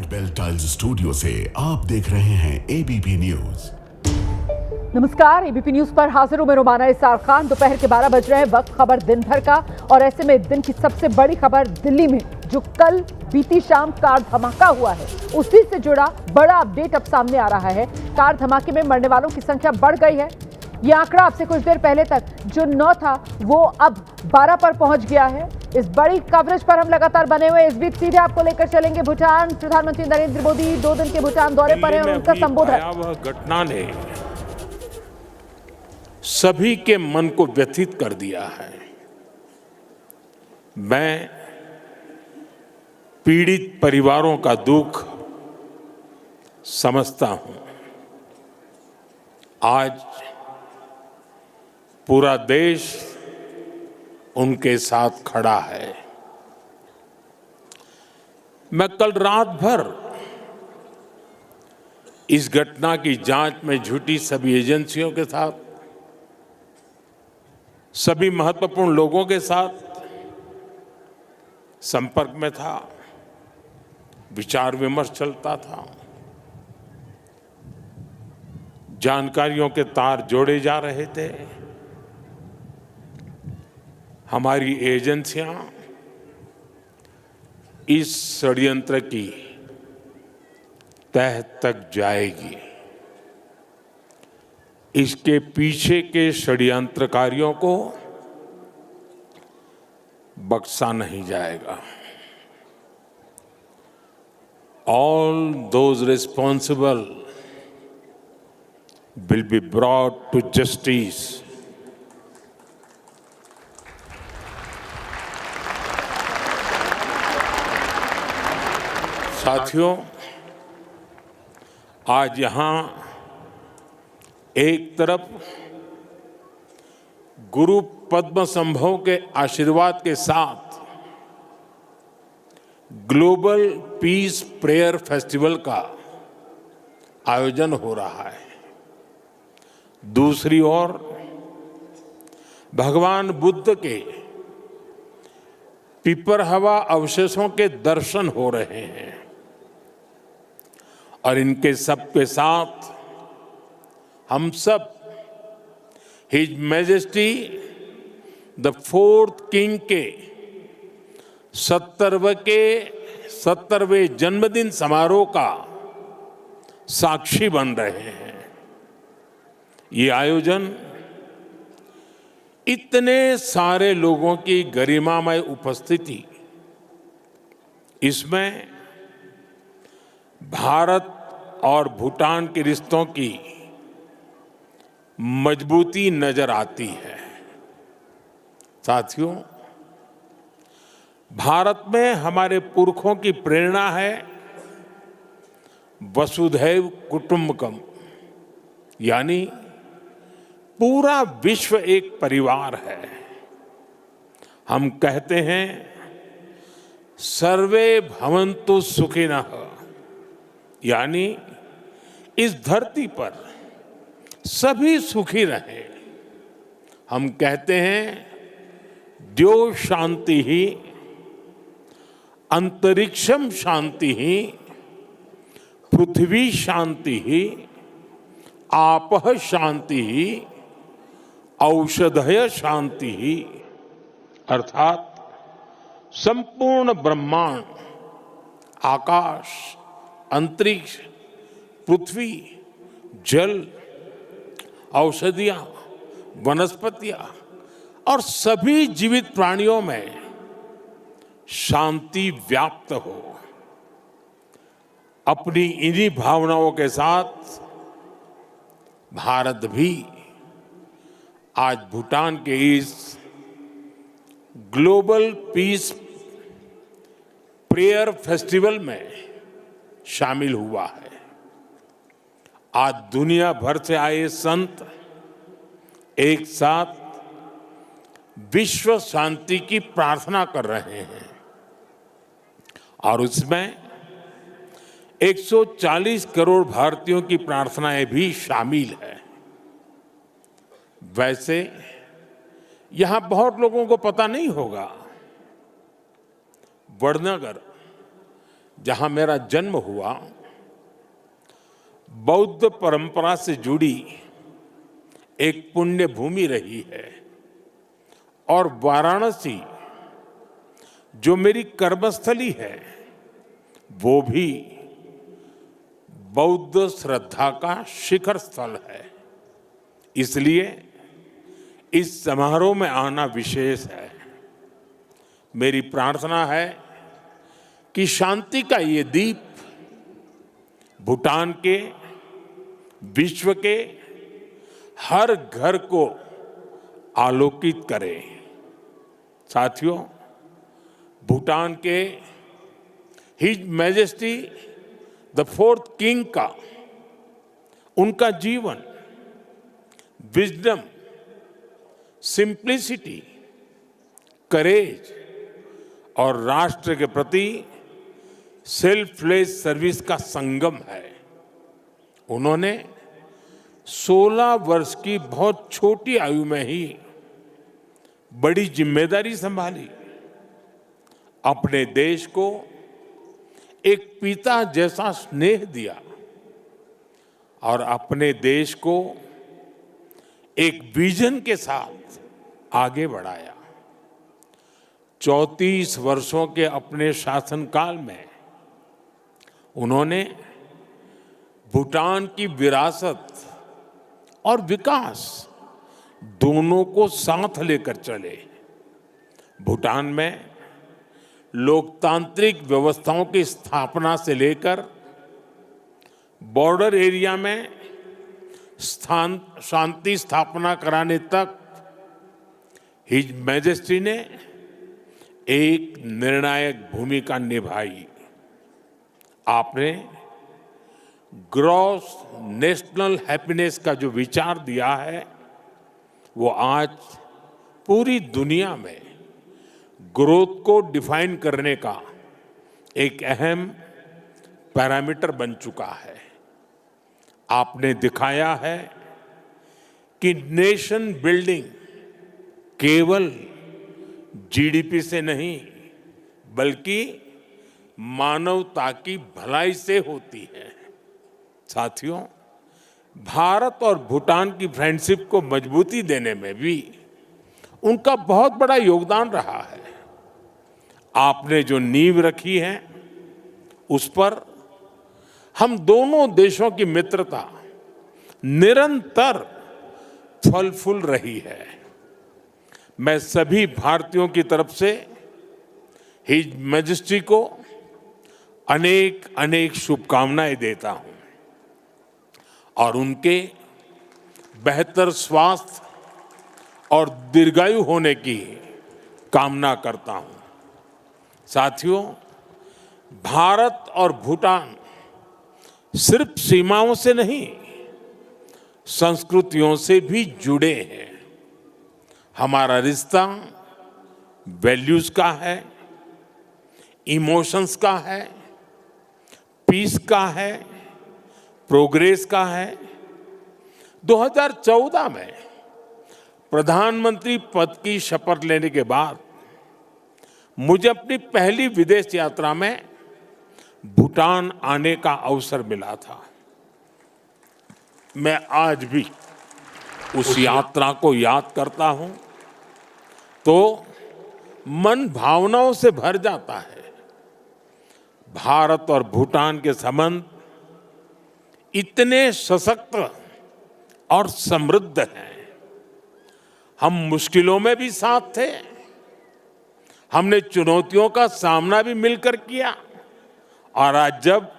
Red bell tiles studio से आप देख रहे हैं एबीपी न्यूज। नमस्कार, एबीपी न्यूज पर हाजिर हूं मैं रोमाना इसार खान। दोपहर के 12 बज रहे हैं, वक्त खबर दिन भर का, और ऐसे में दिन की सबसे बड़ी खबर दिल्ली में जो कल बीती शाम कार धमाका हुआ है, उसी से जुड़ा बड़ा अपडेट अब सामने आ रहा है। कार धमाके में मरने वालों की संख्या बढ़ गई है। ये आंकड़ा आपसे कुछ देर पहले तक जो 9 था वो अब 12 पर पहुंच गया है। इस बड़ी कवरेज पर हम लगातार बने हुए। इस बीच सीधे आपको लेकर चलेंगे भूटान। प्रधानमंत्री नरेंद्र मोदी 2 दिन के भूटान दौरे पर हैं और उनका संबोधन। घटना ने सभी के मन को व्यथित कर दिया है। मैं पीड़ित परिवारों का दुख समझता हूं। आज पूरा देश उनके साथ खड़ा है। मैं कल रात भर इस घटना की जांच में जुटी सभी एजेंसियों के साथ, सभी महत्वपूर्ण लोगों के साथ संपर्क में था, विचार विमर्श चलता था, जानकारियों के तार जोड़े जा रहे थे। हमारी एजेंसियां इस षड्यंत्र की तह तक जाएगी। इसके पीछे के षड्यंत्रकारियों को बख्शा नहीं जाएगा। All those responsible will be brought to justice. साथियों, आज यहां एक तरफ गुरु पद्म संभव के आशीर्वाद के साथ ग्लोबल पीस प्रेयर फेस्टिवल का आयोजन हो रहा है। दूसरी ओर भगवान बुद्ध के पिपरहवा अवशेषों के दर्शन हो रहे हैं, और इनके सब के साथ हम सब his majesty the 4th king के 70वें जन्मदिन समारोह का साक्षी बन रहे हैं। ये आयोजन इतने सारे लोगों की गरिमामय उपस्थिति, इसमें भारत और भूटान के रिश्तों की मजबूती नजर आती है। साथियों, भारत में हमारे पुरखों की प्रेरणा है वसुधैव कुटुंबकम, यानी पूरा विश्व एक परिवार है। हम कहते हैं सर्वे भवन्तु सुखिनः, यानी इस धरती पर सभी सुखी रहे। हम कहते हैं द्यो शांति ही, अंतरिक्षम शांति ही, पृथ्वी शांति ही, आपः शांति ही, औषधय शांति ही, अर्थात संपूर्ण ब्रह्मांड, आकाश, अंतरिक्ष, पृथ्वी, जल, औषधियां, वनस्पतियां और सभी जीवित प्राणियों में शांति व्याप्त हो। अपनी इन्हीं भावनाओं के साथ भारत भी आज भूटान के इस ग्लोबल पीस प्रेयर फेस्टिवल में शामिल हुआ है। आज दुनिया भर से आए संत एक साथ विश्व शांति की प्रार्थना कर रहे हैं, और उसमें 140 करोड़ भारतीयों की प्रार्थनाएं भी शामिल है। वैसे यहां बहुत लोगों को पता नहीं होगा, वडनगर जहां मेरा जन्म हुआ, बौद्ध परंपरा से जुड़ी एक पुण्य भूमि रही है और वाराणसी जो मेरी कर्मस्थली है वो भी बौद्ध श्रद्धा का शिखर स्थल है। इसलिए इस समारोह में आना विशेष है। मेरी प्रार्थना है कि शांति का ये दीप भूटान के, विश्व के हर घर को आलोकित करे। साथियों, भूटान के his majesty the fourth king का उनका जीवन, विजडम, सिंप्लिसिटी, करेज और राष्ट्र के प्रति सेल्फलेस सर्विस का संगम है। उन्होंने 16 वर्ष की बहुत छोटी आयु में ही बड़ी जिम्मेदारी संभाली, अपने देश को एक पिता जैसा स्नेह दिया और अपने देश को एक विजन के साथ आगे बढ़ाया। 34 वर्षों के अपने शासनकाल में उन्होंने भूटान की विरासत और विकास दोनों को साथ लेकर चले। भूटान में लोकतांत्रिक व्यवस्थाओं की स्थापना से लेकर बॉर्डर एरिया में शांति स्थापना कराने तक हिज मैजेस्टी ने एक निर्णायक भूमिका निभाई। आपने ग्रॉस नेशनल हैप्पीनेस का जो विचार दिया है वो आज पूरी दुनिया में ग्रोथ को डिफाइन करने का एक अहम पैरामीटर बन चुका है। आपने दिखाया है कि नेशन बिल्डिंग केवल जीडीपी से नहीं बल्कि मानवता की भलाई से होती है। साथियों, भारत और भूटान की फ्रेंडशिप को मजबूती देने में भी उनका बहुत बड़ा योगदान रहा है। आपने जो नींव रखी है उस पर हम दोनों देशों की मित्रता निरंतर फल फूल रही है। मैं सभी भारतीयों की तरफ से हिज मैजेस्टी को अनेक अनेक शुभकामनाएं देता हूं और उनके बेहतर स्वास्थ्य और दीर्घायु होने की कामना करता हूं। साथियों, भारत और भूटान सिर्फ सीमाओं से नहीं, संस्कृतियों से भी जुड़े हैं। हमारा रिश्ता वैल्यूज का है, इमोशंस का है, पीस का है, प्रोग्रेस का है। 2014 में प्रधानमंत्री पद की शपथ लेने के बाद मुझे अपनी पहली विदेश यात्रा में भूटान आने का अवसर मिला था। मैं आज भी उस यात्रा को याद करता हूं तो मन भावनाओं से भर जाता है। भारत और भूटान के संबंध इतने सशक्त और समृद्ध हैं। हम मुश्किलों में भी साथ थे, हमने चुनौतियों का सामना भी मिलकर किया और आज जब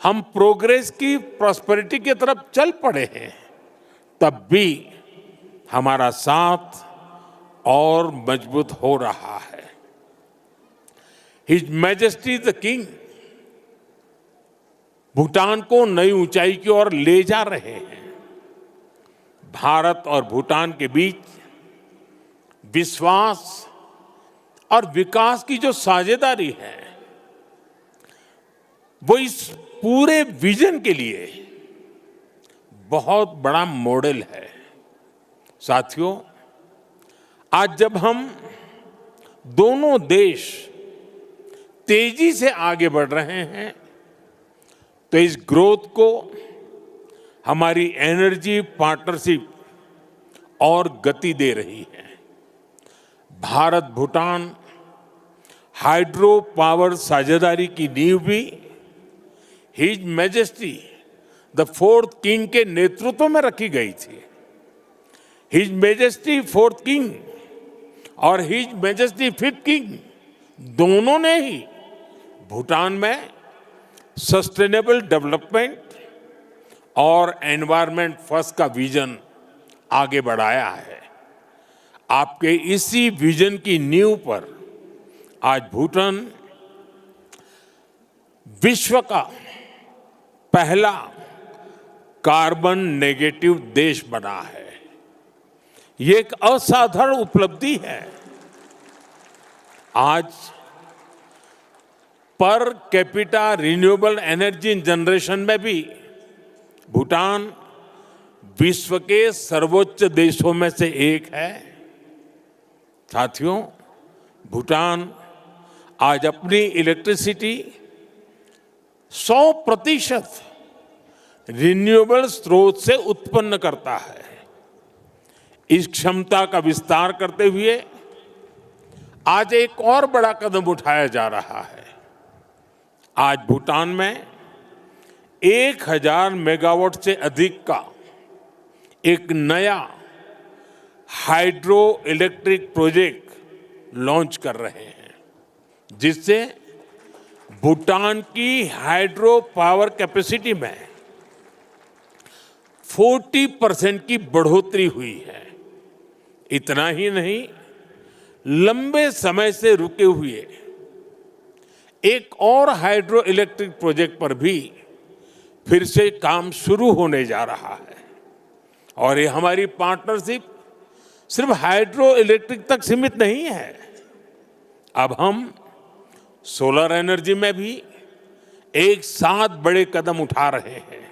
हम प्रोग्रेस की प्रॉस्पेरिटी की तरफ चल पड़े हैं तब भी हमारा साथ और मजबूत हो रहा है। His majesty the king Bhutan को नई ऊंचाई की ओर ले जा रहे हैं। भारत और भूटान के बीच विश्वास और विकास की जो साझेदारी है वो इस पूरे विजन के लिए बहुत बड़ा मॉडल है। साथियों, आज जब हम दोनों देश तेजी से आगे बढ़ रहे हैं, तो इस ग्रोथ को हमारी एनर्जी पार्टनरशिप और गति दे रही है। भारत भूटान हाइड्रो पावर साझेदारी की नींव भी his majesty the fourth king के नेतृत्व में रखी गई थी। हिज मैजेस्टी फोर्थ किंग और हिज मैजेस्टी फिफ्थ किंग दोनों ने ही भूटान में सस्टेनेबल डेवलपमेंट और एनवायरनमेंट फर्स्ट का विजन आगे बढ़ाया है। आपके इसी विजन की नींव पर आज भूटान विश्व का पहला कार्बन नेगेटिव देश बना है। ये एक असाधारण उपलब्धि है। आज per capita renewable energy generation में भी भूटान विश्व के सर्वोच्च देशों में से एक है। साथियों, भूटान आज अपनी इलेक्ट्रिसिटी 100% रिन्यूएबल स्रोत से उत्पन्न करता है। इस क्षमता का विस्तार करते हुए आज एक और बड़ा कदम उठाया जा रहा है। आज भूटान में 1000 मेगावाट से अधिक का एक नया हाइड्रो इलेक्ट्रिक प्रोजेक्ट लॉन्च कर रहे हैं, जिससे भूटान की हाइड्रो पावर कैपेसिटी में 40% की बढ़ोतरी हुई है। इतना ही नहीं, लंबे समय से रुके हुए एक और हाइड्रो इलेक्ट्रिक प्रोजेक्ट पर भी फिर से काम शुरू होने जा रहा है। और ये हमारी पार्टनरशिप सिर्फ हाइड्रो इलेक्ट्रिक तक सीमित नहीं है। अब हम सोलर एनर्जी में भी एक साथ बड़े कदम उठा रहे हैं।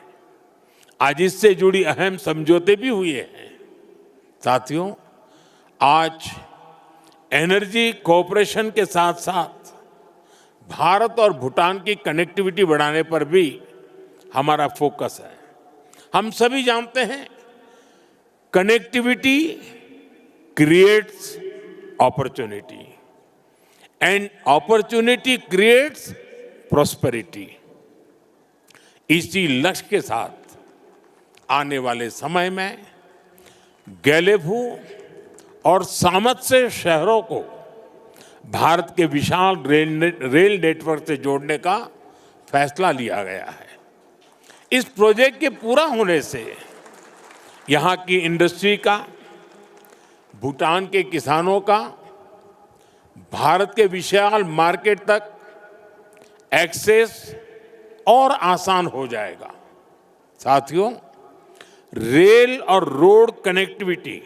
आज इससे जुड़ी अहम समझौते भी हुए हैं। साथियों, आज एनर्जी कोऑपरेशन के साथ साथ भारत और भूटान की कनेक्टिविटी बढ़ाने पर भी हमारा फोकस है। हम सभी जानते हैं, connectivity creates opportunity and opportunity creates prosperity. इसी लक्ष्य के साथ आने वाले समय में गैलेफू और सामत्से शहरों को भारत के विशाल रेल नेटवर्क से जोड़ने का फैसला लिया गया है। इस प्रोजेक्ट के पूरा होने से यहाँ की इंडस्ट्री का, भूटान के किसानों का भारत के विशाल मार्केट तक एक्सेस और आसान हो जाएगा। साथियों, रेल और रोड कनेक्टिविटी,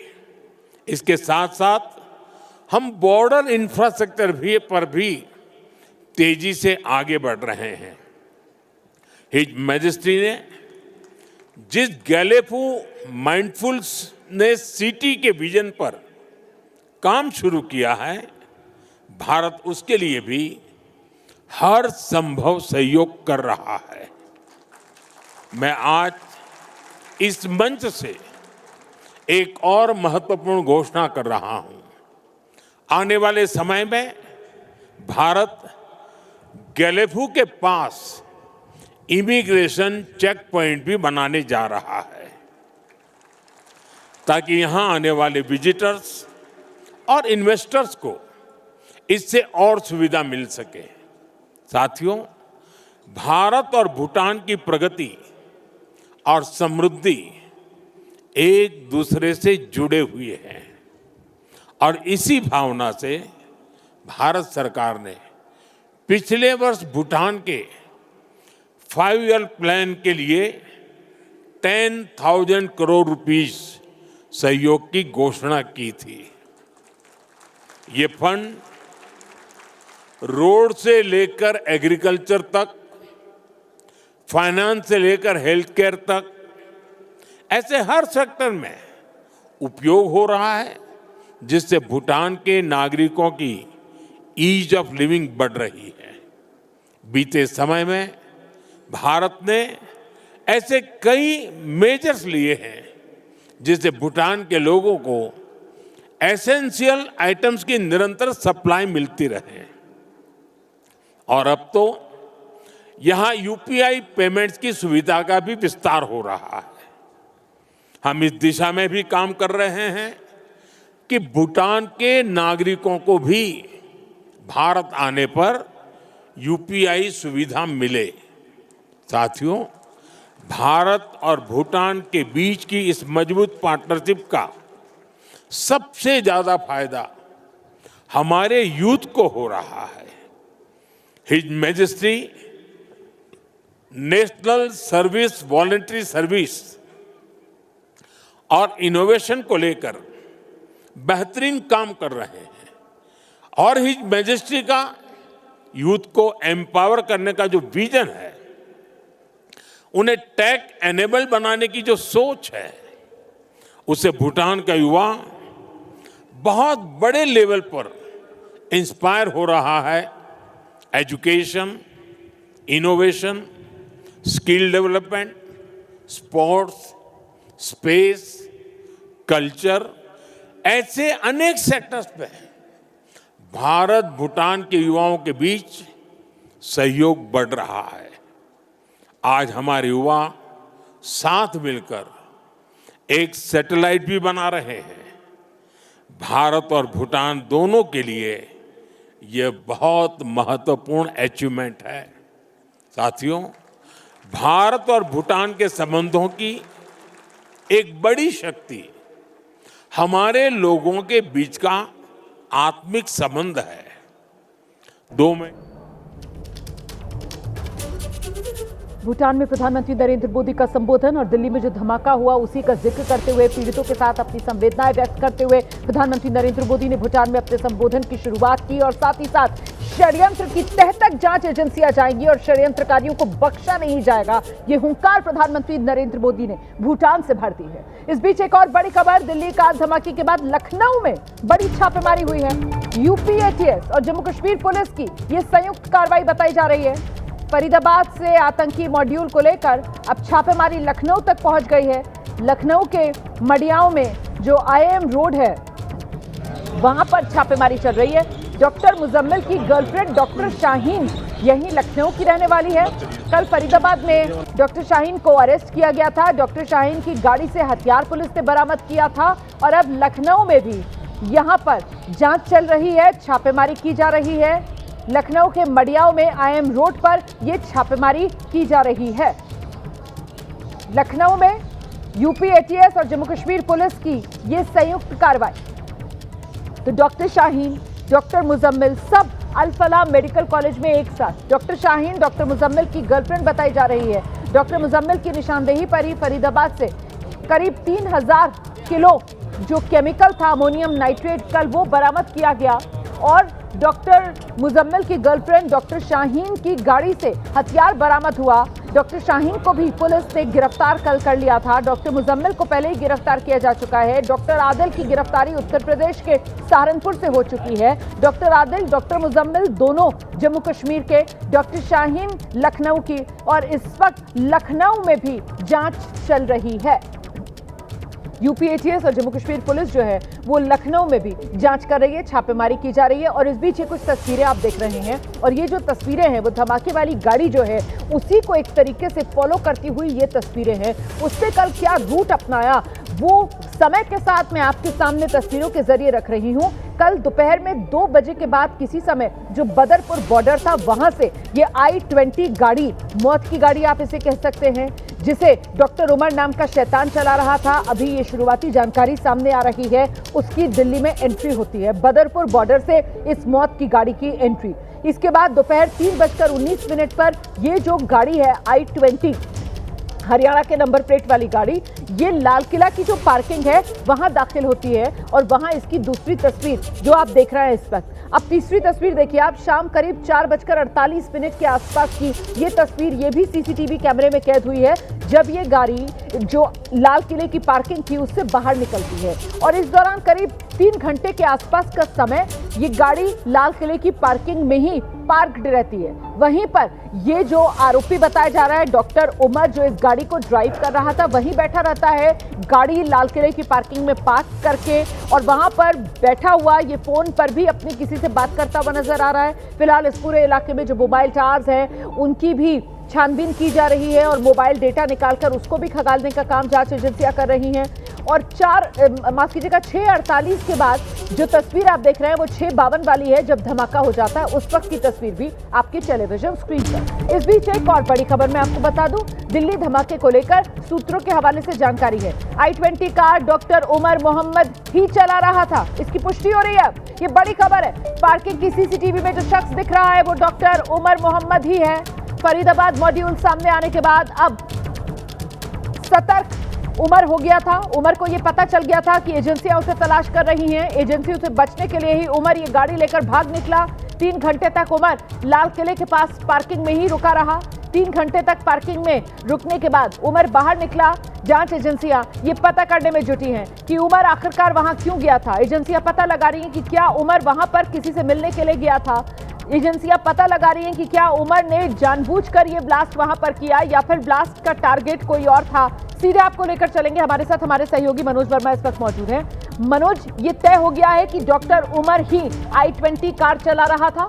इसके साथ साथ हम बॉर्डर इंफ्रास्ट्रक्चर पर भी तेजी से आगे बढ़ रहे हैं। हिज मैजेस्टी ने जिस गैलेफू माइंडफुलनेस सिटी के विजन पर काम शुरू किया है, भारत उसके लिए भी हर संभव सहयोग कर रहा है। मैं आज इस मंच से एक और महत्वपूर्ण घोषणा कर रहा हूं। आने वाले समय में भारत गैलेफू के पास इमिग्रेशन चेक पॉइंट भी बनाने जा रहा है, ताकि यहां आने वाले विजिटर्स और इन्वेस्टर्स को इससे और सुविधा मिल सके। साथियों, भारत और भूटान की प्रगति और समृद्धि एक दूसरे से जुड़े हुए हैं, और इसी भावना से भारत सरकार ने पिछले वर्ष भूटान के 5 ईयर प्लान के लिए 10,000 करोड़ रुपीस सहयोग की घोषणा की थी। ये फंड रोड से लेकर एग्रीकल्चर तक, फाइनेंस से लेकर हेल्थ केयर तक, ऐसे हर सेक्टर में उपयोग हो रहा है, जिससे भूटान के नागरिकों की ईज ऑफ लिविंग बढ़ रही है। बीते समय में भारत ने ऐसे कई मेजर्स लिए हैं जिससे भूटान के लोगों को एसेंशियल आइटम्स की निरंतर सप्लाई मिलती रहे। और अब तो यहां यूपीआई पेमेंट्स की सुविधा का भी विस्तार हो रहा है। हम इस दिशा में भी काम कर रहे हैं कि भूटान के नागरिकों को भी भारत आने पर यूपीआई सुविधा मिले। साथियों, भारत और भूटान के बीच की इस मजबूत पार्टनरशिप का सबसे ज्यादा फायदा हमारे यूथ को हो रहा है। His majesty national service voluntary service और इनोवेशन को लेकर बेहतरीन काम कर रहे हैं और हिज मैजेस्टी का यूथ को एम्पावर करने का जो विजन है, उन्हें टेक एनेबल बनाने की जो सोच है, उससे भूटान का युवा बहुत बड़े लेवल पर इंस्पायर हो रहा है। Education, innovation, skill development, sports, space, culture, ऐसे अनेक सेक्टर्स पे भारत भूटान के युवाओं के बीच सहयोग बढ़ रहा है। आज हमारे युवा साथ मिलकर एक सैटेलाइट भी बना रहे हैं। भारत और भूटान दोनों के लिए यह बहुत महत्वपूर्ण अचीवमेंट है। साथियों, भारत और भूटान के संबंधों की एक बड़ी शक्ति हमारे लोगों के बीच का आत्मिक संबंध है। भूटान में प्रधानमंत्री नरेंद्र मोदी का संबोधन और दिल्ली में जो धमाका हुआ उसी का जिक्र करते हुए पीड़ितों के साथ अपनी संवेदनाएं व्यक्त करते हुए प्रधानमंत्री नरेंद्र मोदी ने भूटान में अपने संबोधन की शुरुआत की और साथ ही साथ षड्यंत्र की तह तक जांच एजेंसियां जाएंगी और षड्यंत्रकारियों को बख्शा नहीं जाएगा, ये हुंकार प्रधानमंत्री नरेंद्र मोदी ने भूटान से भर दी है। इस बीच एक और बड़ी खबर, दिल्ली कार धमाके के बाद लखनऊ में बड़ी छापेमारी हुई है। यूपी एटीएस और जम्मू कश्मीर पुलिस की ये संयुक्त कार्रवाई बताई जा रही है। फरीदाबाद से आतंकी मॉड्यूल को लेकर अब छापेमारी लखनऊ तक पहुंच गई है। लखनऊ के मडियाओं में जो IIM रोड है वहां पर छापेमारी चल रही है। डॉक्टर मुजम्मिल की गर्लफ्रेंड डॉक्टर शाहीन यहीं लखनऊ की रहने वाली है। कल फरीदाबाद में डॉक्टर शाहीन को अरेस्ट किया गया था। डॉक्टर शाहीन की गाड़ी से हथियार पुलिस ने बरामद किया था और अब लखनऊ में भी यहां पर जांच चल रही है, छापेमारी की जा रही है। लखनऊ के मडियाओं में IIM रोड पर यह छापेमारी की जा रही है। लखनऊ में यूपी एटीएस और जम्मू कश्मीर पुलिस की यह संयुक्त कार्रवाई। तो डॉक्टर शाहीन, डॉक्टर मुजम्मिल सब अल-फलाह मेडिकल कॉलेज में एक साथ। डॉक्टर शाहीन डॉक्टर मुजम्मिल की गर्लफ्रेंड बताई जा रही है। डॉक्टर मुजम्मिल की निशानदेही पर ही फरीदाबाद से करीब 3000 किलो जो केमिकल था अमोनियम नाइट्रेट, कल वो बरामद किया गया और डॉक्टर मुजम्मिल की गर्लफ्रेंड डॉक्टर शाहीन की गाड़ी से हथियार बरामद हुआ। डॉक्टर शाहीन को भी पुलिस ने गिरफ्तार कल कर लिया था। डॉक्टर मुजम्मिल को पहले ही गिरफ्तार किया जा चुका है। डॉक्टर आदिल की गिरफ्तारी उत्तर प्रदेश के सहारनपुर से हो चुकी है। डॉक्टर आदिल, डॉक्टर मुजम्मिल दोनों जम्मू कश्मीर के, डॉक्टर शाहीन लखनऊ की, और इस वक्त लखनऊ में भी जांच चल रही है। यूपी एटीएस और जम्मू कश्मीर पुलिस जो है वो लखनऊ में भी जांच कर रही है, छापेमारी की जा रही है। और इस बीच ये कुछ तस्वीरें आप देख रहे हैं और ये जो तस्वीरें हैं वो धमाके वाली गाड़ी जो है उसी को एक तरीके से फॉलो करती हुई ये तस्वीरें हैं। उससे कल क्या रूट अपनाया वो समय के साथ मैं आपके सामने तस्वीरों के जरिए रख रही हूँ। कल दोपहर में 2 बजे के बाद किसी समय जो बदरपुर बॉर्डर था वहां से ये I-20 गाड़ी, मौत की गाड़ी आप इसे कह सकते हैं, जिसे डॉक्टर उमर नाम का शैतान चला रहा था, अभी ये शुरुआती जानकारी सामने आ रही है, उसकी दिल्ली में एंट्री होती है। बदरपुर बॉर्डर से इस मौत की गाड़ी की एंट्री। इसके बाद दोपहर 3:19 पर ये जो गाड़ी है I-20 हरियाणा के नंबर प्लेट वाली गाड़ी, ये लाल किला की जो पार्किंग है वहां दाखिल होती है और वहां इसकी दूसरी तस्वीर जो आप देख रहे हैं इस वक्त। अब तीसरी तस्वीर देखिए आप, शाम करीब 4:48 के आसपास की ये तस्वीर, ये भी सीसीटीवी कैमरे में कैद हुई है जब ये गाड़ी जो लाल किले की पार्किंग थी उससे बाहर निकलती है और इस दौरान करीब 3 घंटे के आसपास का समय ये गाड़ी लाल किले की पार्किंग में ही पार्कड रहती है। वहीं पर ये जो आरोपी बताया जा रहा है डॉक्टर उमर, जो इस गाड़ी को ड्राइव कर रहा था, वहीं बैठा रहता है गाड़ी लाल किले की पार्किंग में पार्क करके, और वहां पर बैठा हुआ ये फोन पर भी अपनी किसी से बात करता हुआ नजर आ रहा है। फिलहाल इस पूरे इलाके में जो मोबाइल टावर्स हैं उनकी भी छानबीन की जा रही है और मोबाइल डेटा निकालकर उसको भी खंगालने का काम जांच एजेंसियां कर रही हैं। और 6:48 के बाद जो तस्वीर आप देख रहे हैं वो 6:52 वाली है, जब धमाका हो जाता है उस वक्त की तस्वीर भी आपकी टेलीविजन स्क्रीन पर। इस बीच एक और बड़ी खबर मैं आपको बता दूं, दिल्ली धमाके को लेकर सूत्रों के हवाले से जानकारी है। i20 car doctor Umar Mohammad ही चला रहा था, इसकी पुष्टि हो रही है। ये बड़ी खबर है। पार्किंग की सीसीटीवी में जो शख्स दिख रहा है वो डॉक्टर उमर मोहम्मद ही है। फरीदाबाद मॉड्यूल सामने आने के बाद अब सतर्क उमर हो गया था। उमर को यह पता चल गया था कि एजेंसियां उसे तलाश कर रही हैं। एजेंसियों से बचने के लिए ही उमर ये गाड़ी लेकर भाग निकला। 3 घंटे तक उमर लाल किले के पास पार्किंग में ही रुका रहा। 3 घंटे तक पार्किंग में रुकने के बाद उमर बाहर निकला। जांच एजेंसियां ये पता करने में जुटी हैं कि उमर आखिरकार वहां क्यों गया था। एजेंसियां पता लगा रही हैं कि क्या उमर वहां पर किसी से मिलने के लिए गया था। एजेंसियां पता लगा रही हैं कि क्या उमर ने जानबूझकर ये ब्लास्ट वहां पर किया या फिर ब्लास्ट का टारगेट कोई और था। सीधे आपको लेकर चलेंगे, हमारे साथ हमारे सहयोगी मनोज वर्मा इस वक्त मौजूद हैं। मनोज, ये तय हो गया है कि डॉक्टर उमर ही i20 कार चला रहा था?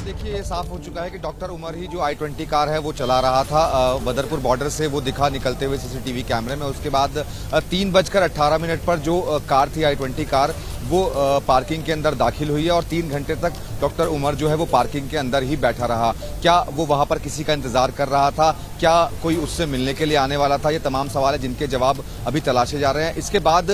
देखिए, ये साफ हो चुका है कि डॉक्टर उमर ही जो i20 कार है वो चला रहा था। बदरपुर बॉर्डर से वो दिखा निकलते हुए सीसीटीवी कैमरे में। उसके बाद 3:18 पर जो कार थी i20 कार वो पार्किंग के अंदर दाखिल हुई है और 3 घंटे तक डॉक्टर उमर जो है वो पार्किंग के अंदर ही बैठा रहा। क्या वो वहां पर किसी का इंतजार कर रहा था, क्या कोई उससे मिलने के लिए आने वाला था, ये तमाम सवाल है जिनके जवाब अभी तलाशे जा रहे हैं। इसके बाद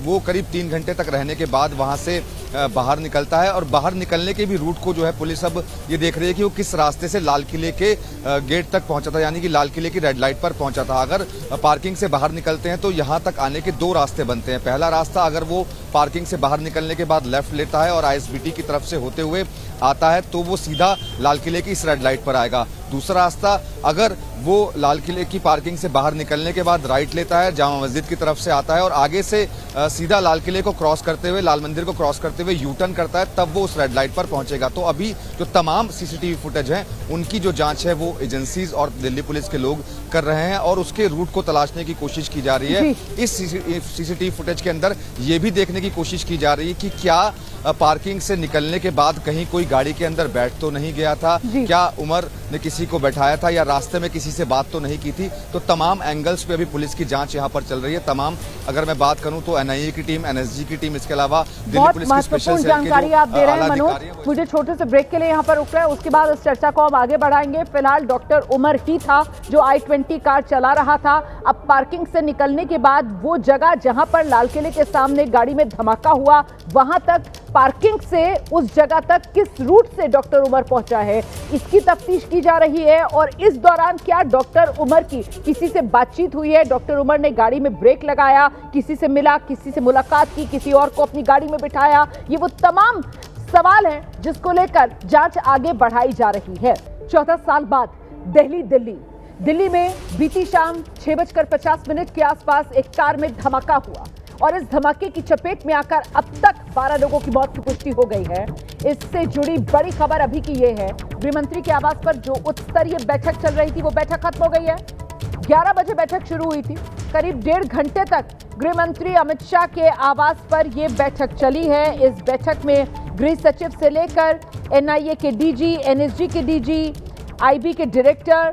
वो करीब 3 घंटे तक रहने के बाद वहां से बाहर निकलता है और बाहर निकलने के भी रूट को जो है पुलिस अब ये देख रही है कि वो किस रास्ते से लाल किले के गेट तक पहुंचा था, यानी कि लाल किले की रेड लाइट पर पहुंचा था। अगर पार्किंग से बाहर निकलते हैं तो यहां तक आने के 2 रास्ते बनते हैं। पहला रास्ता, अगर वो पार्किंग से बाहर निकलने के बाद लेफ्ट लेता है और ISBT की तरफ से होते हुए आता है तो वो सीधा लाल किले की इस रेड लाइट पर आएगा। दूसरा रास्ता, अगर वो लाल किले की पार्किंग से बाहर निकलने के बाद राइट लेता है, जामा मस्जिद की तरफ से आता है और आगे से सीधा लाल किले को क्रॉस करते हुए, लाल मंदिर को क्रॉस करते हुए U-टर्न करता है, तब वो उस रेड लाइट पर पहुंचेगा। तो अभी जो तमाम सीसीटीवी फुटेज है उनकी जो जांच है वो एजेंसीज और दिल्ली पुलिस के लोग कर रहे हैं और उसके रूट को तलाशने की कोशिश की जा रही है। इस सीसीटीवी फुटेज के अंदर ये भी देखने की कोशिश की जा रही है कि क्या पार्किंग से निकलने के बाद कहीं कोई गाड़ी के अंदर बैठ तो नहीं गया था, क्या उमर ने किसी को बैठाया था या रास्ते में किसी से बात तो नहीं की थी। तो तमाम एंगल्स पे अभी पुलिस की जांच यहां पर चल रही है। तमाम, अगर मैं बात करूं तो NIA की टीम, NSG की टीम, इसके अलावा दिल्ली पुलिस की स्पेशल सेल के जानकारी आप दे रहे हैं मनोज। मुझे छोटे से ब्रेक के लिए यहां पर रुकना है, उसके बाद इस चर्चा को हम आगे बढ़ाएंगे। फिलहाल डॉक्टर उमर ही था जो i20 कार चला रहा था। अब पार्किंग से निकलने के बाद वो जगह जहां पर लाल किले के सामने गाड़ी में धमाका हुआ, वहां तक पार्किंग से उस जगह तक किस रूट से डॉक्टर उमर पहुंचा है, इसकी तफ्तीश की जा रही है। और इस दौरान क्या डॉक्टर उमर की किसी से बातचीत हुई है, डॉक्टर उमर ने गाड़ी में ब्रेक लगाया, किसी से मिला, किसी से मुलाकात की, किसी और को अपनी गाड़ी में बिठाया, ये वो तमाम सवाल हैं जिसको लेकर जांच आगे बढ़ाई जा रही है। 14 साल बाद दिल्ली में बीती शाम 6:50 के आसपास एक कार में धमाका हुआ और इस धमाके की चपेट में आकर अब तक 12 लोगों की मौत की पुष्टि हो गई है। इससे जुड़ी बड़ी खबर अभी की ये है, गृह मंत्री के आवास पर जो उच्च स्तरीय बैठक चल रही थी वो बैठक खत्म हो गई है। 11 बजे बैठक शुरू हुई थी, करीब 1.5 घंटे तक गृह मंत्री अमित शाह के आवास पर यह बैठक चली है। इस बैठक में गृह सचिव से लेकर NIA के DG, NSG के DG, IB के डायरेक्टर,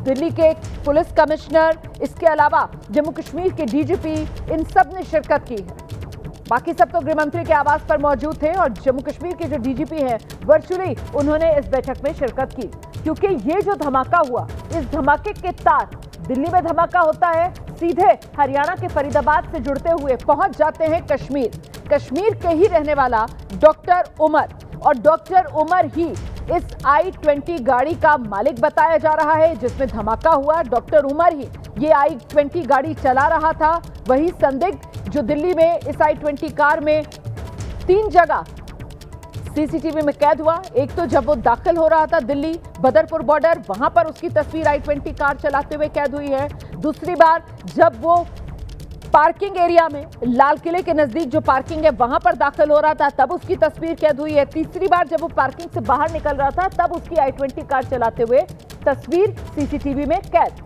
दिल्ली के पुलिस कमिश्नर, इसके अलावा जम्मू कश्मीर के DGP, इन सब ने शिरकत की है। बाकी सब तो गृह मंत्री के आवास पर मौजूद थे और जम्मू कश्मीर के जो DGP हैं वर्चुअली उन्होंने इस बैठक में शिरकत की, क्योंकि ये जो धमाका हुआ, इस धमाके के तार, दिल्ली में धमाका होता है, सीधे हरियाणा के फरीदाबाद से जुड़ते हुए पहुंच जाते हैं कश्मीर के ही रहने वाला डॉक्टर उमर। और डॉक्टर उमर ही इस i20 गाड़ी का मालिक बताया जा रहा है जिसमें धमाका हुआ। डॉक्टर उमर ही ये i20 गाड़ी चला रहा था। वही संदिग्ध जो दिल्ली में इस i20 कार में 3 जगह सीसीटीवी में कैद हुआ। एक तो जब वो दाखिल हो रहा था दिल्ली बदरपुर बॉर्डर, वहां पर उसकी तस्वीर i20 कार चलाते हुए कैद हुई है। दूसरी बार जब वो पार्किंग एरिया में लाल किले के नजदीक जो पार्किंग है वहां पर दाखिल हो रहा था, तब उसकी तस्वीर कैद हुई है। तीसरी बार जब वो पार्किंग से बाहर निकल रहा था, तब उसकी i20 कार चलाते हुए तस्वीर सीसीटीवी में कैद।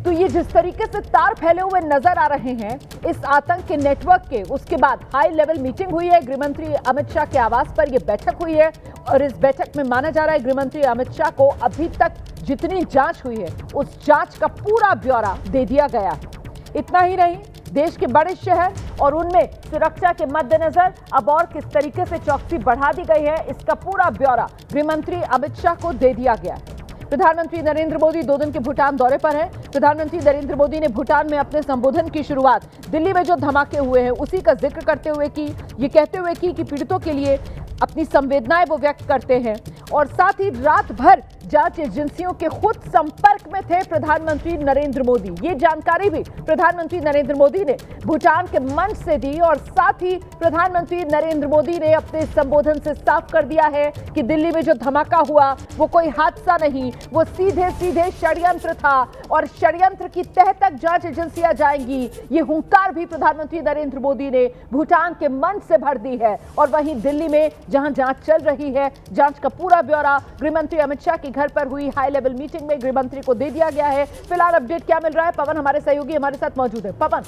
तो ये जिस तरीके से तार फैले हुए नजर आ रहे हैं इस आतंक के नेटवर्क के, उसके बाद हाई लेवल मीटिंग हुई है गृहमंत्री अमित शाह के आवास पर। यह बैठक हुई है और इस बैठक में माना जा रहा है गृहमंत्री अमित शाह को अभी तक जितनी जांच हुई है उस जांच का पूरा ब्यौरा दे दिया गया। इतना ही नहीं, देश के बड़े शहर और उनमें सुरक्षा के मद्देनजर अब और किस तरीके से चौकसी बढ़ा दी गई है, इसका पूरा ब्यौरा गृहमंत्री अमित शाह को दे दिया गया है। प्रधानमंत्री नरेंद्र मोदी 2 दिन के भूटान दौरे पर हैं। प्रधानमंत्री नरेंद्र मोदी ने भूटान में अपने संबोधन की शुरुआत दिल्ली में जो धमाके हुए हैं उसी का जिक्र करते हुए की, ये कहते हुए कि पीड़ितों के लिए अपनी संवेदनाएं वो व्यक्त करते हैं और साथ ही रात भर जांच एजेंसियों के खुद संपर्क में थे प्रधानमंत्री नरेंद्र मोदी। ये जानकारी भी प्रधानमंत्री नरेंद्र मोदी ने भूटान के मंच से दी और साथ ही प्रधानमंत्री नरेंद्र मोदी ने अपने संबोधन से साफ कर दिया है कि दिल्ली में जो धमाका हुआ वो कोई हादसा नहीं, वो सीधे सीधे षड्यंत्र था और षड्यंत्र की तह तक जांच एजेंसियां जाएंगी। ये हुंकार भी प्रधानमंत्री नरेंद्र मोदी ने भूटान के मंच से भर दी है। और वहीं दिल्ली में जहां जांच चल रही है, जांच का पूरा ब्यौरा गृहमंत्री अमित शाह के घर पर हुई हाई लेवल मीटिंग में गृहमंत्री को दे दिया गया है। फिलहाल अपडेट क्या मिल रहा है, पवन हमारे सहयोगी हमारे साथ मौजूद है। पवन,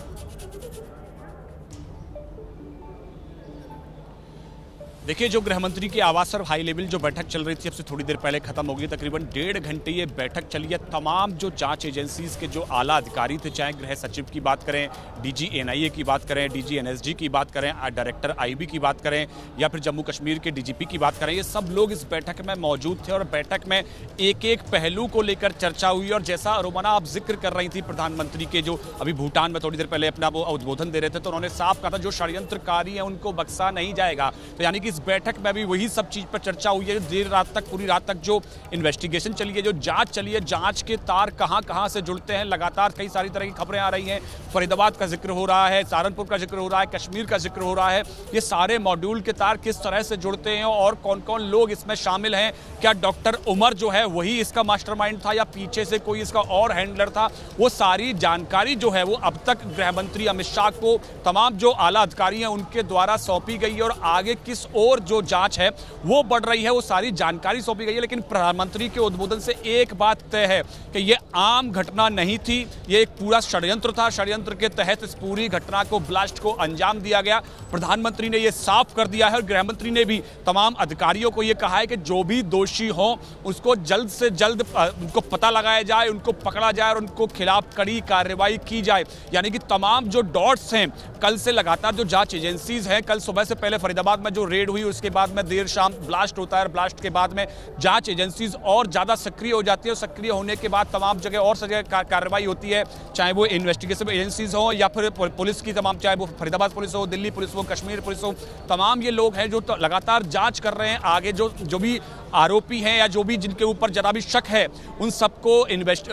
देखिए, जो गृहमंत्री के आवास पर हाई लेवल जो बैठक चल रही थी अब से थोड़ी देर पहले खत्म हो गई। तकरीबन 1.5 घंटे ये बैठक चली है। तमाम जो जांच एजेंसीज के जो आला अधिकारी थे, चाहे गृह सचिव की बात करें, डीजी एनआईए की बात करें, डीजी एनएसजी की बात करें, डायरेक्टर आईबी की बात करें या फिर जम्मू कश्मीर के डीजीपी की बात करें, ये सब लोग इस बैठक में मौजूद थे और बैठक में एक एक पहलू को लेकर चर्चा हुई। और जैसा रोमाना आप जिक्र कर रही थी प्रधानमंत्री के, जो अभी भूटान में थोड़ी देर पहले अपना वो उद्बोधन दे रहे थे, तो उन्होंने साफ कहा था जो षड्यंत्रकारी हैं उनको बख्शा नहीं जाएगा। तो यानी कि इस बैठक में भी वही सब चीज पर चर्चा हुई है। देर रात तक, पूरी रात तक जो इन्वेस्टिगेशन चली है, जो जांच चली है, जांच के तार कहां से जुड़ते हैं, लगातार कई सारी तरह की खबरें आ रही हैं। फरीदाबाद का जिक्र हो रहा है, सहारनपुर का जिक्र हो रहा है, कश्मीर का जिक्र हो रहा है। ये सारे मॉड्यूल के तार किस तरह से जुड़ते हैं और कौन कौन लोग इसमें शामिल हैं, क्या डॉक्टर उमर जो है वही इसका मास्टरमाइंड था या पीछे से कोई इसका और हैंडलर था, वो सारी जानकारी जो है वो अब तक गृहमंत्री अमित शाह को तमाम जो आला अधिकारी हैं उनके द्वारा सौंपी गई है। और आगे किस ओर जो जांच है वो बढ़ रही है, वो सारी जानकारी सौंपी गई है। लेकिन प्रधानमंत्री के उद्बोधन से एक बात तय है कि ये आम घटना नहीं थी, ये एक पूरा षड्यंत्र था। षड्यंत्र के तहत इस पूरी घटना को, ब्लास्ट को अंजाम दिया गया। प्रधानमंत्री ने ये साफ कर दिया है और गृहमंत्री ने भी तमाम अधिकारियों को ये कहा है कि जो भी दोषी हो उसको जल्द से जल्द उनको पता लगाया जाए, उनको पकड़ा जाए और उनको खिलाफ कड़ी कार्रवाई की जाए। यानी कि तमाम जो डॉट्स हैं, कल से लगातार जो जांच एजेंसीज हैं, कल सुबह से पहले फरीदाबाद में जो रेड हुई, उसके बाद में देर शाम ब्लास्ट होता है, ब्लास्ट के बाद में जांच एजेंसीज और ज्यादा सक्रिय हो जाती है। सक्रिय होने के बाद तमाम जगह और जगह कार्रवाई होती है, चाहे वो इन्वेस्टिगेशन एजेंसीज हो या फिर पुलिस की तमाम, चाहे वो फरीदाबाद पुलिस हो, दिल्ली पुलिस हो, कश्मीर पुलिस हो, तमाम ये लोग हैं जो लगातार जांच कर रहे हैं। आगे जो भी आरोपी हैं या जो भी जिनके ऊपर जरा भी शक है उन सबको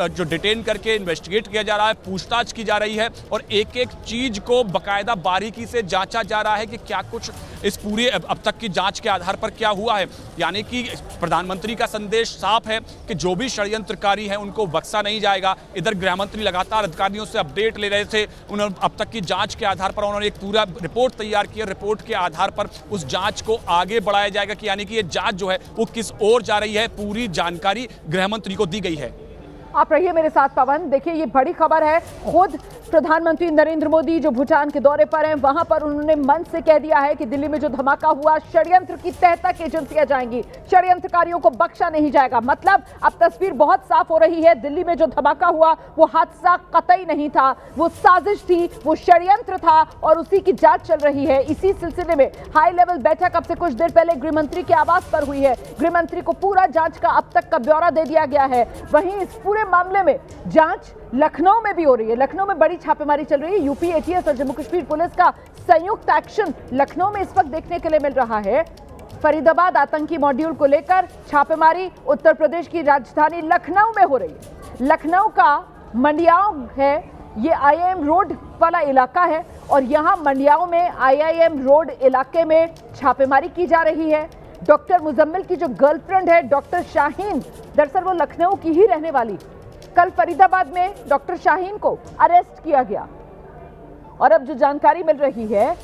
जो डिटेन करके इन्वेस्टिगेट किया जा रहा है, पूछताछ की जा रही है और एक एक चीज को बकायदा बारीकी से जांचा जा रहा है कि क्या कुछ इस पूरे अब तक की जांच के आधार पर क्या हुआ है। यानी कि प्रधानमंत्री का संदेश साफ है कि जो भी षड्यंत्रकारी हैं उनको बख्शा नहीं जाएगा। इधर गृहमंत्री लगातार अधिकारियों से अपडेट ले रहे थे, उन्होंने अब तक की जांच के आधार पर उन्होंने एक पूरा रिपोर्ट तैयार की है। रिपोर्ट के आधार पर उस जांच को आगे बढ़ाया जाएगा कि यानी कि ये जांच जो है वो किस ओर जा रही है, पूरी जानकारी गृहमंत्री को दी गई है। आप रहिए मेरे साथ पवन। देखिए, ये बड़ी खबर है। खुद प्रधानमंत्री नरेंद्र मोदी जो भूटान के दौरे पर हैं, वहां पर उन्होंने मंच से कह दिया है कि दिल्ली में जो धमाका हुआ, षड्यंत्र की तह तक एजेंसियां जाएंगी, षड्यंत्रकारियों को बख्शा नहीं जाएगा। मतलब अब तस्वीर बहुत साफ हो रही है, दिल्ली में जो धमाका हुआ वो हादसा कतई नहीं था, वो साजिश थी, वो षड्यंत्र था और उसी की जांच चल रही है। इसी सिलसिले में हाई लेवल बैठक अब से कुछ देर पहले गृहमंत्री के आवास पर हुई है। गृहमंत्री को पूरा जांच का अब तक का ब्यौरा दे दिया गया है। वहीं इस पूरे मामले में जांच लखनऊ में भी हो रही है। लखनऊ में बड़ी छापेमारी चल रही है। यूपी एटीएस और जम्मू कश्मीर पुलिस का संयुक्त एक्शन लखनऊ में इस वक्त देखने के लिए मिल रहा है। फरीदाबाद आतंकी मॉड्यूल को लेकर छापेमारी उत्तर प्रदेश की राजधानी लखनऊ में हो रही है। लखनऊ का मंडियाओं है, ये आईआईएम रोड वाला इलाका है और यहाँ मंडियाओं में आईआईएम रोड इलाके में छापेमारी की जा रही है। डॉक्टर मुजम्मिल की जो गर्लफ्रेंड है डॉक्टर शाहीन, दरअसल वो लखनऊ की ही रहने वाली, कल फरीदाबाद में डॉक्टर शाहीन को अरेस्ट किया गया और अब जो जानकारी मिल रही है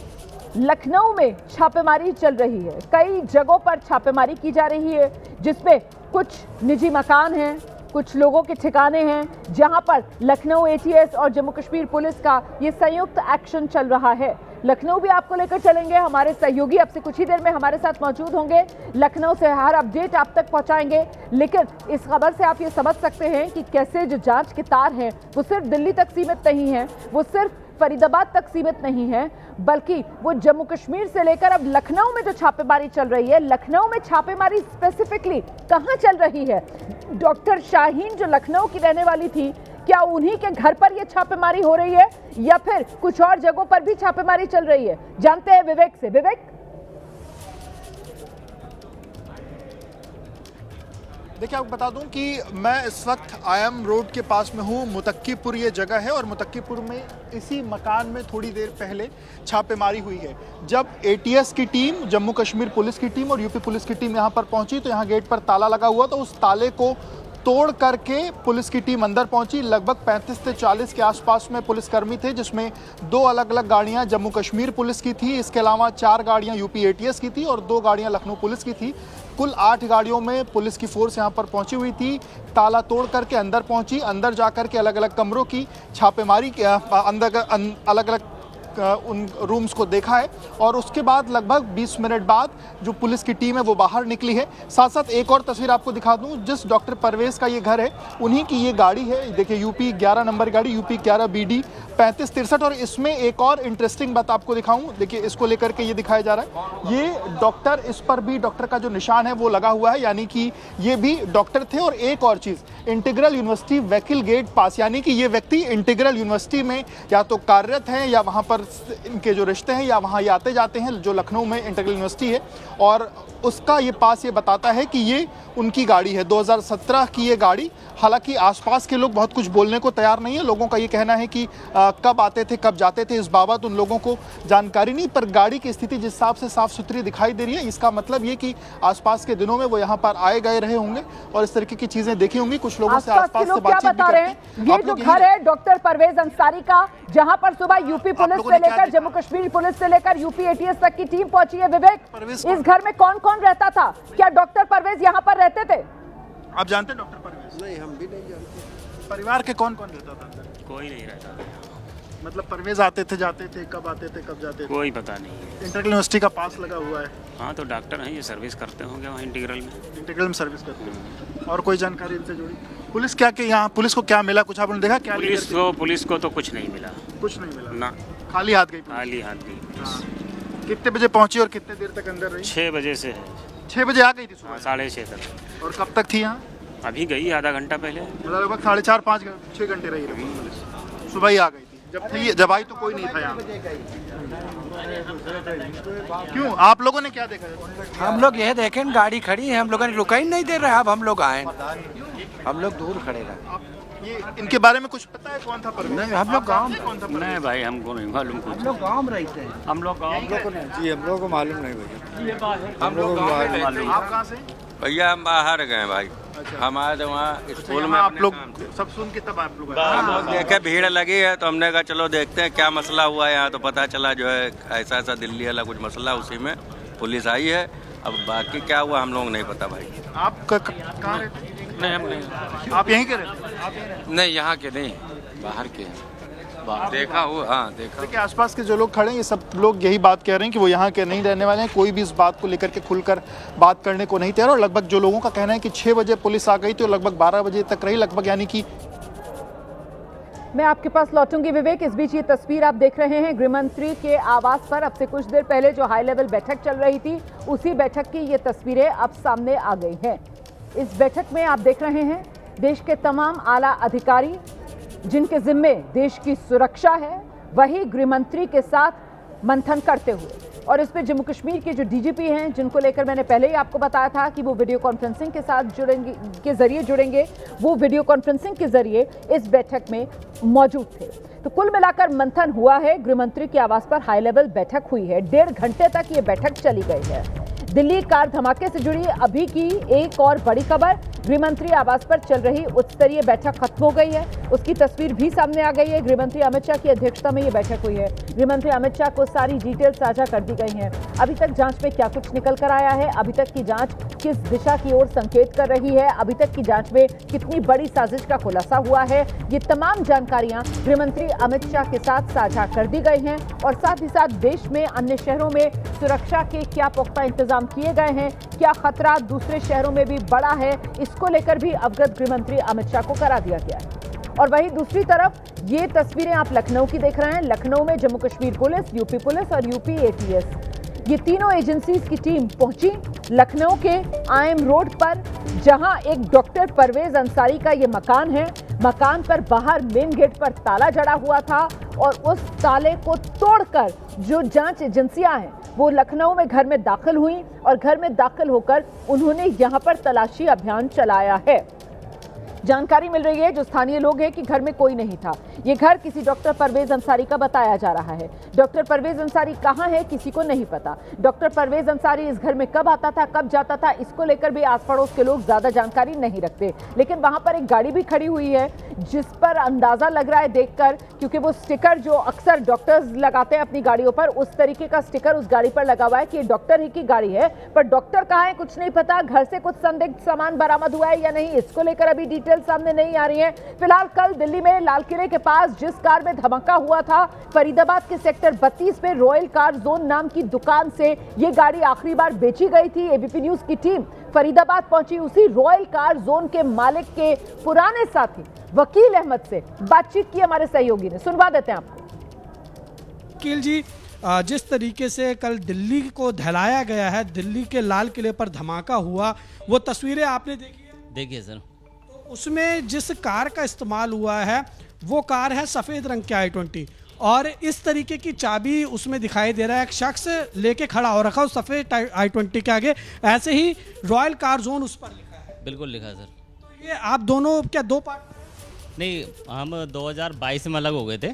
लखनऊ में छापेमारी चल रही है। कई जगहों पर छापेमारी की जा रही है जिसमें कुछ निजी मकान हैं, कुछ लोगों के ठिकाने हैं जहां पर लखनऊ एटीएस और जम्मू कश्मीर पुलिस का ये संयुक्त एक्शन चल रहा है। लखनऊ भी आपको लेकर चलेंगे, हमारे सहयोगी अब से कुछ ही देर में हमारे साथ मौजूद होंगे, लखनऊ से हर अपडेट आप तक पहुंचाएंगे। लेकिन इस खबर से आप ये समझ सकते हैं कि कैसे जो जांच के तार हैं वो सिर्फ दिल्ली तक सीमित नहीं है, वो सिर्फ फरीदाबाद तक सीमित नहीं है, बल्कि वो जम्मू कश्मीर से लेकर अब लखनऊ में जो छापेमारी चल रही है, लखनऊ में छापेमारी स्पेसिफिकली कहां चल रही है? डॉक्टर शाहीन जो लखनऊ की रहने वाली थी, क्या उन्हीं के घर पर ये छापेमारी हो रही है या फिर कुछ और जगहों पर भी छापेमारी चल रही है? जानते हैं विवेक से। विवेक, देखिए आपको बता दूं कि मैं इस वक्त आयम रोड के पास में हूं। मुतक्कीपुर ये जगह है और मुतक्कीपुर में इसी मकान में थोड़ी देर पहले छापेमारी हुई है। जब एटीएस की टीम, जम्मू कश्मीर पुलिस की टीम और यूपी पुलिस की टीम यहां पर पहुंची तो यहां गेट पर ताला लगा हुआ, तो उस ताले को तोड़ करके पुलिस की टीम अंदर पहुंची। लगभग 35 से 40 के आसपास में पुलिसकर्मी थे, जिसमें 2 अलग अलग गाड़ियां जम्मू कश्मीर पुलिस की थी, इसके अलावा 4 गाड़ियां यूपी एटीएस की थी और 2 गाड़ियां लखनऊ पुलिस की थी। कुल 8 गाड़ियों में पुलिस की फोर्स यहां पर पहुंची हुई थी। ताला तोड़ करके अंदर पहुंची, अंदर जाकर के अलग अलग कमरों की छापेमारी, अंदर अलग अलग उन रूम्स को देखा है और उसके बाद लगभग 20 मिनट बाद जो पुलिस की टीम है वो बाहर निकली है। साथ साथ एक और तस्वीर आपको दिखा दूं, जिस डॉक्टर परवेज का ये घर है उन्हीं की ये गाड़ी है। देखिए यूपी 11 नंबर गाड़ी, यूपी 11 BD 3563। और इसमें एक और इंटरेस्टिंग बात आपको दिखाऊं, देखिए इसको लेकर के ये दिखाया जा रहा है, ये डॉक्टर, इस पर भी डॉक्टर का जो निशान है वो लगा हुआ है, यानी कि ये भी डॉक्टर थे। और एक और चीज़, इंटीग्रल यूनिवर्सिटी वकील गेट पास, यानी कि ये व्यक्ति इंटीग्रल यूनिवर्सिटी में या तो कार्यरत हैं या वहाँ पर इनके जो रिश्ते हैं या वहाँ ये आते जाते हैं, जो लखनऊ में इंटीग्रल यूनिवर्सिटी है। और उसका ये पास ये बताता है कि ये उनकी गाड़ी है, 2017 की ये गाड़ी। हालांकि आसपास के लोग बहुत कुछ बोलने को तैयार नहीं है। लोगों का ये कहना है कि कब आते थे कब जाते थे इस बाबत उन लोगों को जानकारी नहीं, पर गाड़ी की स्थिति जिस हिसाब से साफ सुथरी दिखाई दे रही है, इसका मतलब ये कि आसपास के दिनों में वो यहाँ पर आए गए रहे होंगे और इस तरीके की चीजें देखी होंगी। कुछ लोगों से आसपास से बातचीत भी करते हैं। ये जो घर है डॉक्टर परवेज अंसारी का, जहां पर सुबह यूपी पुलिस से लेकर जम्मू कश्मीर पुलिस से लेकर यूपी एटीएस तक की टीम पहुंची है। विवेक, इस घर में कौन कौन रहता था? क्या डॉक्टर परवेज यहाँ पर रहते थे? आप जानते हैं डॉक्टर परवेज? नहीं, हम भी नहीं जानते। परिवार के कौन कौन रहता था? कोई नहीं रहता था। मतलब परवेज आते थे जाते थे, कब आते थे कब जाते थे? कोई पता नहीं है। इंटीग्रल यूनिवर्सिटी का पास लगा हुआ है। हाँ, तो डॉक्टर हैं, ये सर्विस करते होंगे वहाँ इंटीग्रल में। इंटीग्रल में सर्विस करते हैं। और कोई जानकारी इनसे जुड़ी? पुलिस क्या के यहाँ पुलिस को क्या मिला, कुछ आपने देखा? क्या पुलिस को तो कुछ नहीं मिला। कुछ नहीं मिला ना, खाली हाथ गई? खाली हाथ गई पुलिस। कितने बजे पहुंची और कितने देर तक अंदर रही? 6 बजे से है। 6 बजे आ गई थी सुबह? 6:30 तक। और कब तक थी यहाँ? अभी गई आधा घंटा पहले। मतलब लगभग 4.5 6 घंटे रही पुलिस। सुबह ही आ गई थी। जब आई तो कोई नहीं था यहाँ। क्यों, आप लोगों ने क्या देखा? हम लोग यह देखें गाड़ी खड़ी है, हम लोगों ने रुका ही नहीं दे रहा। अब हम लोग आए, हम लोग दूर खड़े रहे। ये इनके बारे में कुछ पता है कौन था परवेज? नहीं, हम लोग गाँव नहीं भाई, हमको नहीं मालूम कुछ। हम लोग गाँव में रहते हैं। हम लोग गाँव जी, हम लोगों को मालूम नहीं भैया। हम लोग गाँव में रहते हैं। आप कहाँ से? भैया हम बाहर गए भाई। हम आए थे वहाँ स्कूल में। आप लोग सब सुन के तब आप लोग आए? हम लोग देखे भीड़ लगी है तो हमने कहा चलो देखते हैं क्या मसला हुआ है यहाँ। तो पता चला जो है ऐसा ऐसा दिल्ली वाला कुछ मसला, उसी में पुलिस आई है। अब बाकी क्या हुआ हम लोग नहीं पता भाई। आप कहाँ रहते? नहीं, हम नहीं। आप यहीं के रहते? नहीं, यहाँ के नहीं, बाहर के हैं। देखा हुआ, हाँ देखा। देखिए आसपास के जो लोग खड़े हैं ये सब लोग यही बात कह रहे हैं कि वो यहाँ के नहीं रहने वाले हैं। कोई भी इस बात को लेकर के खुलकर बात करने को नहीं तैयार। और लगभग जो लोगों का कहना है कि 6 बजे पुलिस आ गई तो लगभग 12 बजे तक रही, लगभग, यानी कि। मैं आपके पास लौटूंगी विवेक। इस बीच ये तस्वीर आप देख रहे हैं गृहमंत्री के आवास पर अब से कुछ देर पहले जो हाई लेवल बैठक चल रही थी, उसी बैठक की ये तस्वीरें अब सामने आ गई हैं। इस बैठक में आप देख रहे हैं देश के तमाम आला अधिकारी जिनके जिम्मे देश की सुरक्षा है, वही गृहमंत्री के साथ मंथन करते हुए। और इस पे जम्मू कश्मीर के जो डीजीपी हैं, जिनको लेकर मैंने पहले ही आपको बताया था कि वो वीडियो कॉन्फ्रेंसिंग के साथ जुड़ेंगे, वो वीडियो कॉन्फ्रेंसिंग के जरिए इस बैठक में मौजूद थे। तो कुल मिलाकर मंथन हुआ है। गृहमंत्री के आवास पर हाई लेवल बैठक हुई है। 1.5 घंटे तक ये बैठक चली गई है। दिल्ली कार धमाके से जुड़ी अभी की एक और बड़ी खबर, गृहमंत्री आवास पर चल रही उच्च स्तरीय बैठक खत्म हो गई है। उसकी तस्वीर भी सामने आ गई है। गृहमंत्री अमित शाह की अध्यक्षता में ये बैठक हुई है। गृहमंत्री अमित शाह को सारी डिटेल साझा कर दी गई हैं। अभी तक जांच में क्या कुछ निकल कर आया है, अभी तक की जांच किस दिशा की ओर संकेत कर रही है, अभी तक की जांच में कितनी बड़ी साजिश का खुलासा हुआ है, ये तमाम जानकारियां गृहमंत्री अमित शाह के साथ साझा कर दी गई हैं। और साथ ही साथ देश में अन्य शहरों में सुरक्षा के क्या पुख्ता इंतजाम किए गए हैं, क्या खतरा दूसरे शहरों में भी बड़ा है, इसको लेकर भी अवगत गृहमंत्री अमित शाह को करा दिया गया है। और वहीं दूसरी तरफ ये तस्वीरें आप लखनऊ की देख रहे हैं। लखनऊ में Jammu Kashmir police, UP police और यूपी एटीएस, ये तीनों एजेंसीज की टीम पहुंची लखनऊ के आईएम रोड पर, जहां एक डॉक्टर परवेज अंसारी का ये मकान है। मकान पर बाहर मेन गेट पर ताला जड़ा हुआ था और उस ताले को तोड़कर जो जांच एजेंसियां हैं वो लखनऊ में घर में दाखिल हुई और घर में दाखिल होकर उन्होंने यहां पर तलाशी अभियान चलाया है। जानकारी मिल रही है जो स्थानीय लोग हैं कि घर में कोई नहीं था। ये घर किसी डॉक्टर परवेज अंसारी का बताया जा रहा है। डॉक्टर परवेज अंसारी कहां है किसी को नहीं पता। डॉक्टर परवेज अंसारी इस घर में कब आता था, कब जाता था, इसको लेकर भी आस पड़ोस के लोग ज्यादा जानकारी नहीं रखते। लेकिन वहां पर एक गाड़ी भी खड़ी हुई है जिस पर अंदाजा लग रहा है देखकर, क्योंकि वो स्टिकर जो अक्सर डॉक्टर्स लगाते हैं अपनी गाड़ियों पर, उस तरीके का स्टिकर उस गाड़ी पर लगा हुआ है कि ये डॉक्टर ही की गाड़ी है। पर डॉक्टर कहाँ है कुछ नहीं पता। घर से कुछ संदिग्ध सामान बरामद हुआ है या नहीं, इसको लेकर अभी डिटेल सामने नहीं आ रही है। फिलहाल कल दिल्ली में लाल किले के पास जिस कार में धमाका हुआ था, फरीदाबाद के सेक्टर 32 में रॉयल कार जोन नाम की दुकान से ये गाड़ी आखिरी बार बेची गई थी। एबीपी न्यूज की टीम फरीदाबाद पहुंची, उसी रॉयल कार जोन के मालिक के पुराने साथी वकील अहमद से बातचीत की हमारे सहयोगी ने। सुनवा देते हैं आपको। वकील जी, जिस तरीके से कल दिल्ली को दहलाया गया है, दिल्ली के लाल किले पर धमाका हुआ, वो तस्वीरें आपने देखी है? देखिए सर, उसमें जिस कार का इस्तेमाल हुआ है वो कार है सफ़ेद रंग की i20 और इस तरीके की चाबी उसमें दिखाई दे रहा है। एक शख्स लेके खड़ा हो रखा है उस सफ़ेद i20 के आगे, ऐसे ही रॉयल कार जोन उस पर लिखा है। बिल्कुल लिखा है सर। ये आप दोनों क्या दो पार्ट? नहीं, हम 2022 में अलग हो गए थे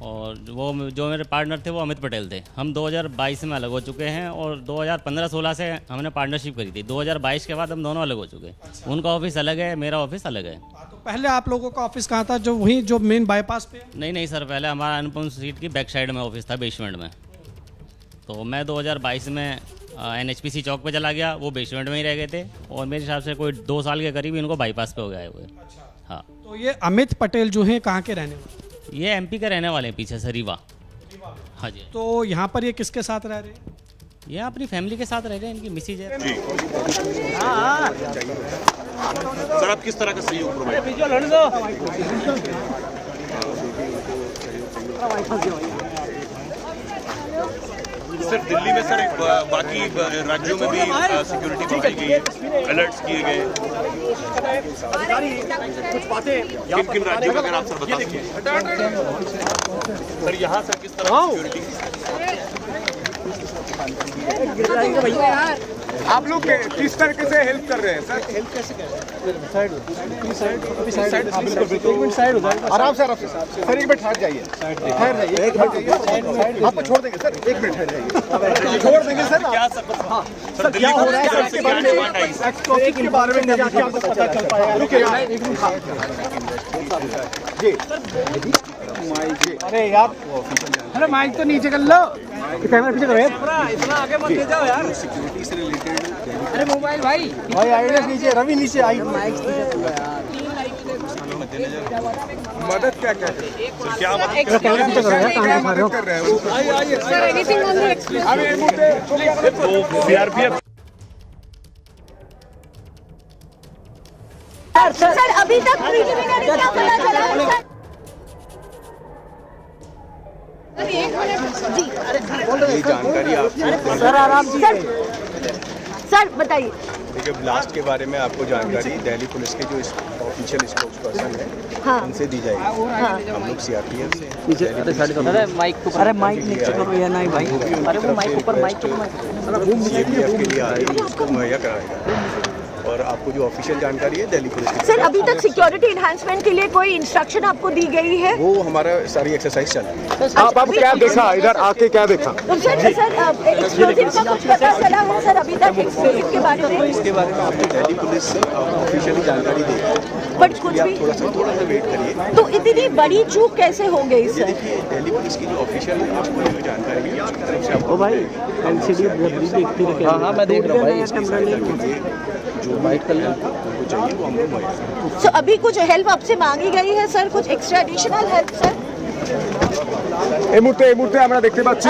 और वो जो मेरे पार्टनर थे वो अमित पटेल थे। हम 2022 में अलग हो चुके हैं और 2015-16 से हमने पार्टनरशिप करी थी। 2022 के बाद हम दोनों अलग हो चुके हैं। अच्छा। उनका ऑफिस अलग है, मेरा ऑफिस अलग है। तो पहले आप लोगों का ऑफिस कहाँ था? जो वहीं जो मेन बाईपास पे? नहीं सर, पहले हमारा अनुपम स्ट्रीट की बैक साइड में ऑफिस था, बेसमेंट में। तो मैं 2022 में NHPC चौक पे चला गया, वो बेसमेंट में ही रह गए थे और मेरे हिसाब से कोई 2 साल के करीब इनको बाईपास पे हो गया हुए। हाँ। तो ये अमित पटेल जो हैं कहाँ के रहने वाले? ये MP के रहने वाले हैं, पीछे से रीवा। हाँ जी। तो यहाँ पर ये किसके साथ रह रहे हैं? ये अपनी फैमिली के साथ रह रहे हैं, इनकी मिसेज है। सर, आप किस तरह का सहयोग प्रोवाइड? सर, दिल्ली में सर बाकी राज्यों में भी सिक्योरिटी बढ़ाई गई है, अलर्ट्स किए गए। किन किन राज्यों में अगर आप सर बता सकें? सर, यहाँ सर किस तरह सिक्योरिटी? आप लोग किस तरीके से हेल्प कर रहे हैं सर? हेल्प कैसे कर रहे हैं? आराम से सर, 1 मिनट ठहर जाइए, आपको छोड़ देंगे सर, 1 मिनट ठहर जाइए, छोड़ देंगे सर। क्या सर क्या हो रहा है इसके बारे में क्या पता चल पाया? जी, अरे यार, अरे माइक तो नीचे कर लो, कैमरा पीछे करो, इतना आगे मत ले जाओ यार। सिक्योरिटी से रिलेटेड, अरे मोबाइल भाई आइडिया नीचे, रवि नीचे आई, माइक मदद क्या कर रहे हैं? क्या मदद कर रहे हैं? Sir, anything on the express. तो सीआरपीएफ सर, अभी तक प्रिलिमिनरी क्या पता चला है? ये जानकारी आपको सर आराम से सर बताइए। देखिए, ब्लास्ट के बारे में आपको जानकारी दिल्ली पुलिस के जो ऑफिशियल स्पोक्स पर्सन है, हाँ, उनसे दी जाएगी। हाँ, हम लोग सीआरपीएफ से अरे माइक नीचे करो या नहीं भाई, अरे वो माइक ऊपर, माइक सीआरपीएफ के लिए आगे उसको मुहैया कराएगा और आपको जो ऑफिशियल जानकारी है दिल्ली पुलिस की सर, अभी तक सिक्योरिटी इन्हांसमेंट के लिए कोई इंस्ट्रक्शन आपको दी गई है? वो हमारा सारी एक्सरसाइज चल रही है। आप क्या देखा इधर आके, क्या देखा? सर एक्सप्लोजिव का कुछ पता चला है सर अभी तक एक्सप्लोजिव के बारे में? इसके बारे में आपको दिल्ली पुलिस ऑफिशियली जानकारी देगी, बट कुछ भी थोड़ा सा वेट करिए। तो इतनी बड़ी चूक कैसे हो गई सर? देखिए दिल्ली पुलिस की जो ऑफिशियल आपको जो जानकारी है उसकी तरफ से आपको भाई एलसीडी देखती रहे। हाँ मैं देख रहा हूँ भाई, जो वाइट कलर को चाहिए वो हमको मिलेगा। सो अभी कुछ हेल्प आपसे मांगी गई है सर, कुछ एक्स्ट्रा एडिशनल हेल्प सर? এই মুহূর্তে আমরা দেখতে পাচ্ছি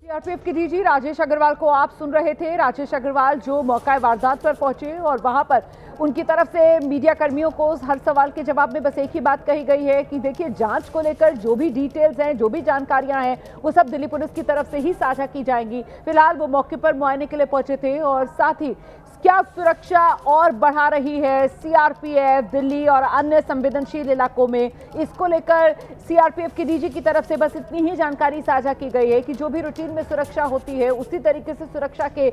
सीआरपीएफ के डीजी राजेश अग्रवाल को आप सुन रहे थे। राजेश अग्रवाल जो मौका वारदात पर पहुंचे और वहां पर उनकी तरफ से मीडिया कर्मियों को हर सवाल के जवाब में बस एक ही बात कही गई है कि देखिए जांच को लेकर जो भी डिटेल्स हैं, जो भी जानकारियां हैं, वो सब दिल्ली पुलिस की तरफ से ही साझा की जाएंगी। फिलहाल वो मौके पर मुआयने के लिए पहुंचे थे और साथ ही क्या सुरक्षा और बढ़ा रही है सीआरपीएफ दिल्ली और अन्य संवेदनशील इलाकों में, इसको लेकर सीआरपीएफ के डीजी की तरफ से बस इतनी ही जानकारी साझा की गई है कि जो भी रूटीन में सुरक्षा होती है उसी तरीके से सुरक्षा के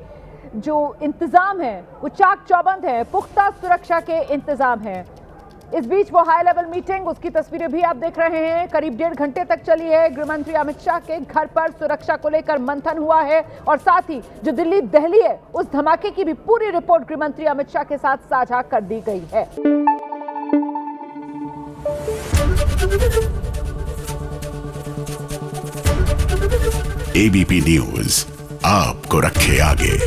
जो इंतजाम है वो चाक चौबंद है, पुख्ता सुरक्षा के इंतजाम है। इस बीच वो हाई लेवल मीटिंग, उसकी तस्वीरें भी आप देख रहे हैं, करीब 1.5 घंटे तक चली है। गृहमंत्री अमित शाह के घर पर सुरक्षा को लेकर मंथन हुआ है और साथ ही जो दिल्ली दहली है उस धमाके की भी पूरी रिपोर्ट गृहमंत्री अमित शाह के साथ साझा कर दी गई है। एबीपी न्यूज आपको रखे आगे।